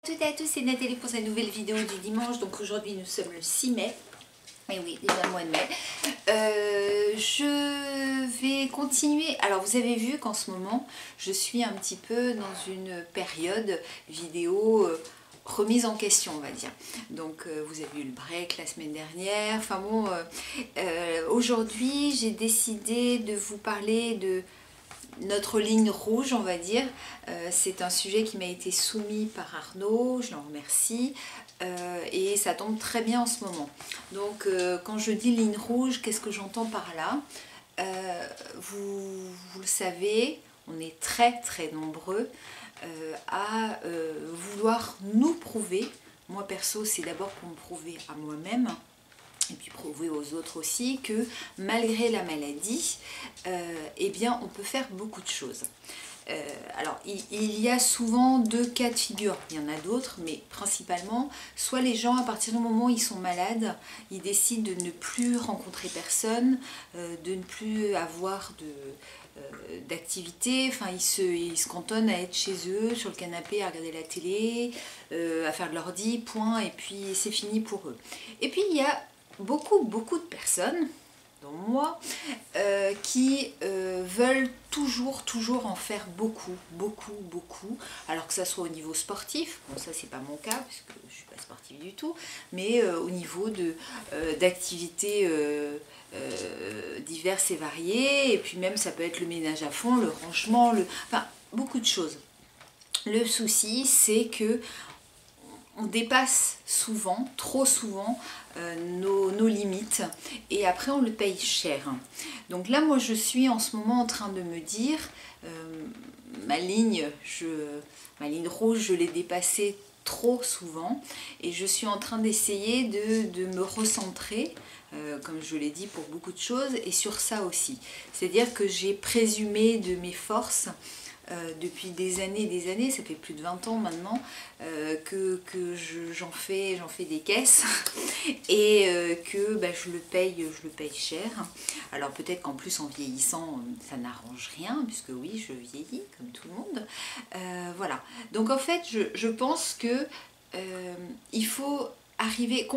Toutes et à tous, c'est Nathalie pour cette nouvelle vidéo du dimanche. Donc aujourd'hui nous sommes le 6 mai. Et oui, déjà le mois de mai. Je vais continuer. Alors vous avez vu qu'en ce moment je suis un petit peu dans une période vidéo remise en question, on va dire. Donc vous avez eu le break la semaine dernière. Enfin bon, aujourd'hui j'ai décidé de vous parler de notre ligne rouge, on va dire. C'est un sujet qui m'a été soumis par Arnaud, je l'en remercie, et ça tombe très bien en ce moment. Donc quand je dis ligne rouge, qu'est-ce que j'entends par là? Vous le savez, on est très nombreux à vouloir nous prouver. Moi perso, c'est d'abord pour me prouver à moi-même, et puis prouver aux autres aussi que malgré la maladie, eh bien on peut faire beaucoup de choses. Alors il y a souvent deux cas de figure, il y en a d'autres, mais principalement, soit les gens à partir du moment où ils sont malades, ils décident de ne plus rencontrer personne, de ne plus avoir d'activité, enfin ils se cantonnent à être chez eux, sur le canapé, à regarder la télé, à faire de l'ordi, point, et puis c'est fini pour eux. Et puis il y a beaucoup de personnes, dont moi, qui veulent toujours en faire beaucoup, alors que ça soit au niveau sportif, bon ça c'est pas mon cas, puisque je suis pas sportive du tout, mais au niveau d'activités diverses et variées, et puis même ça peut être le ménage à fond, le rangement, enfin beaucoup de choses. Le souci c'est que on dépasse souvent, trop souvent, nos limites, et après on le paye cher. Donc là moi je suis en ce moment en train de me dire ma ligne rouge, je l'ai dépassée trop souvent, et je suis en train d'essayer de me recentrer, comme je l'ai dit, pour beaucoup de choses, et sur ça aussi. C'est-à-dire que j'ai présumé de mes forces depuis des années, ça fait plus de 20 ans maintenant, que j'en fais des caisses, et que bah, je le paye cher. Alors peut-être qu'en plus en vieillissant ça n'arrange rien, puisque oui je vieillis comme tout le monde. Voilà, donc en fait je pense que il faut arriver,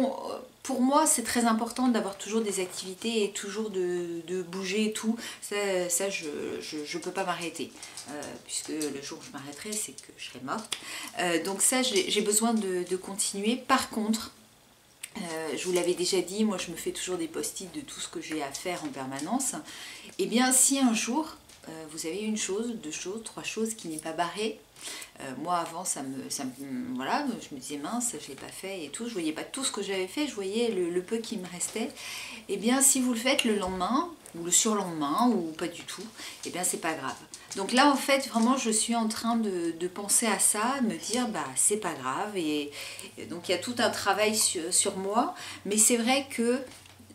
pour moi c'est très important d'avoir toujours des activités et toujours de bouger et tout, ça je peux pas m'arrêter, puisque le jour où je m'arrêterai c'est que je serai morte, donc ça j'ai besoin de continuer. Par contre, je vous l'avais déjà dit, moi je me fais toujours des post-it de tout ce que j'ai à faire en permanence. Et bien si un jour vous avez une chose, deux choses, trois choses qui n'est pas barrée, moi avant voilà, je me disais mince, je l'ai pas fait et tout, je voyais pas tout ce que j'avais fait, je voyais le peu qui me restait. Et bien si vous le faites le lendemain ou le surlendemain ou pas du tout, et bien c'est pas grave. Donc là en fait vraiment je suis en train de penser à ça, de me dire bah c'est pas grave, et donc il y a tout un travail sur moi, mais c'est vrai que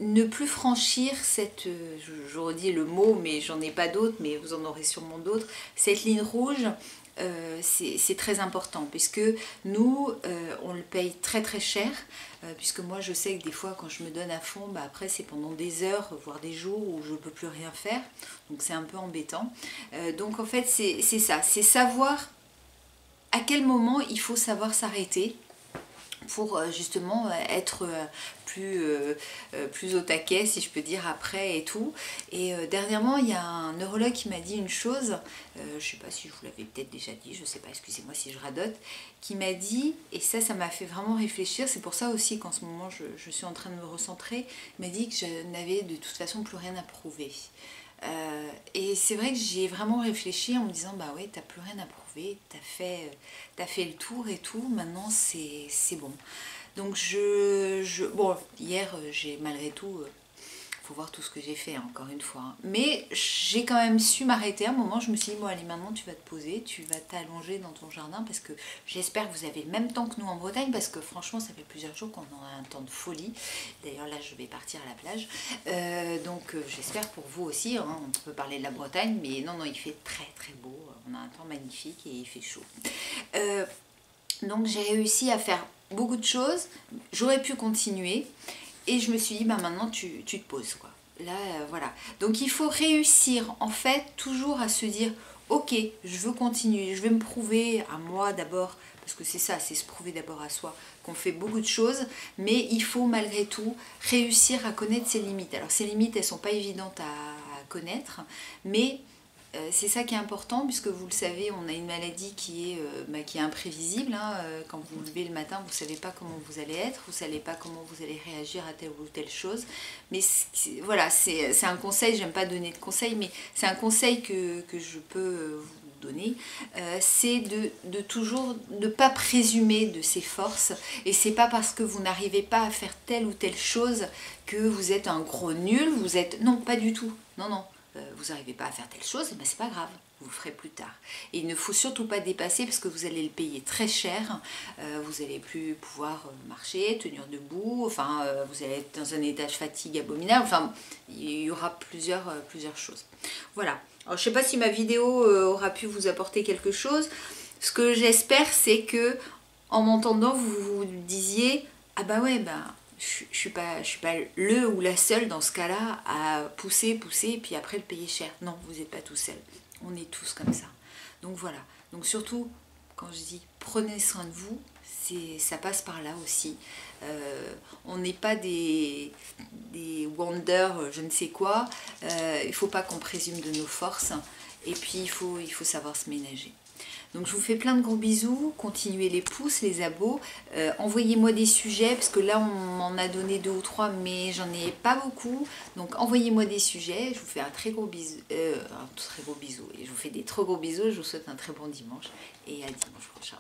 ne plus franchir cette, je redis le mot mais j'en ai pas d'autres, mais vous en aurez sûrement d'autres, cette ligne rouge, c'est très important, puisque nous on le paye très cher, puisque moi je sais que des fois quand je me donne à fond, bah, après c'est pendant des heures voire des jours où je ne peux plus rien faire, donc c'est un peu embêtant. Donc en fait c'est ça, c'est savoir à quel moment il faut savoir s'arrêter pour justement être plus au taquet, si je peux dire, après et tout. Et dernièrement, il y a un neurologue qui m'a dit une chose, je ne sais pas si je vous l'avais peut-être déjà dit, je ne sais pas, excusez-moi si je radote, qui m'a dit, et ça m'a fait vraiment réfléchir, c'est pour ça aussi qu'en ce moment je suis en train de me recentrer, il m'a dit que je n'avais de toute façon plus rien à prouver. Et c'est vrai que j'y ai vraiment réfléchi en me disant bah ouais, t'as plus rien à prouver, t'as fait le tour et tout, maintenant c'est bon. Donc bon, hier j'ai malgré tout, faut voir tout ce que j'ai fait encore une fois, hein. Mais j'ai quand même su m'arrêter à un moment, je me suis dit bon allez, maintenant tu vas te poser, tu vas t'allonger dans ton jardin, parce que j'espère que vous avez le même temps que nous en Bretagne, parce que franchement ça fait plusieurs jours qu'on a un temps de folie. D'ailleurs là je vais partir à la plage, donc j'espère pour vous aussi, hein. On peut parler de la Bretagne, mais non il fait très beau, on a un temps magnifique et il fait chaud. Donc j'ai réussi à faire beaucoup de choses, j'aurais pu continuer, et je me suis dit bah maintenant tu te poses quoi. Là voilà, donc il faut réussir en fait toujours à se dire ok, je veux continuer, je vais me prouver à moi d'abord, parce que c'est ça, c'est se prouver d'abord à soi, qu'on fait beaucoup de choses, mais il faut malgré tout réussir à connaître ses limites. Alors ces limites, elles sont pas évidentes à connaître, mais c'est ça qui est important, puisque vous le savez, on a une maladie qui est imprévisible. Hein. Quand vous vous levez le matin, vous ne savez pas comment vous allez être, vous ne savez pas comment vous allez réagir à telle ou telle chose. Mais voilà, c'est un conseil, j'aime pas donner de conseils, mais c'est un conseil que je peux vous donner, c'est de toujours ne pas présumer de ses forces. Et c'est pas parce que vous n'arrivez pas à faire telle ou telle chose que vous êtes un gros nul, vous êtes... Non, pas du tout, non, non. Vous n'arrivez pas à faire telle chose, ben c'est pas grave, vous le ferez plus tard. Et il ne faut surtout pas dépasser parce que vous allez le payer très cher, vous n'allez plus pouvoir marcher, tenir debout, enfin vous allez être dans un état de fatigue abominable, enfin il y aura plusieurs choses. Voilà, alors je ne sais pas si ma vidéo aura pu vous apporter quelque chose. Ce que j'espère, c'est que en m'entendant vous vous disiez ah bah ouais, ben je suis pas le ou la seule dans ce cas-là à pousser, et puis après le payer cher. Non, vous n'êtes pas tout seul. On est tous comme ça. Donc voilà. Donc surtout, quand je dis prenez soin de vous, ça passe par là aussi. On n'est pas des wonders, je ne sais quoi. Il ne faut pas qu'on présume de nos forces. Et puis il faut savoir se ménager. Donc je vous fais plein de gros bisous, continuez les pouces, les abos, envoyez-moi des sujets, parce que là on m'en a donné 2 ou 3, mais j'en ai pas beaucoup, donc envoyez-moi des sujets, je vous fais un très gros bisou, et je vous fais des très gros bisous, je vous souhaite un très bon dimanche, et à dimanche prochain.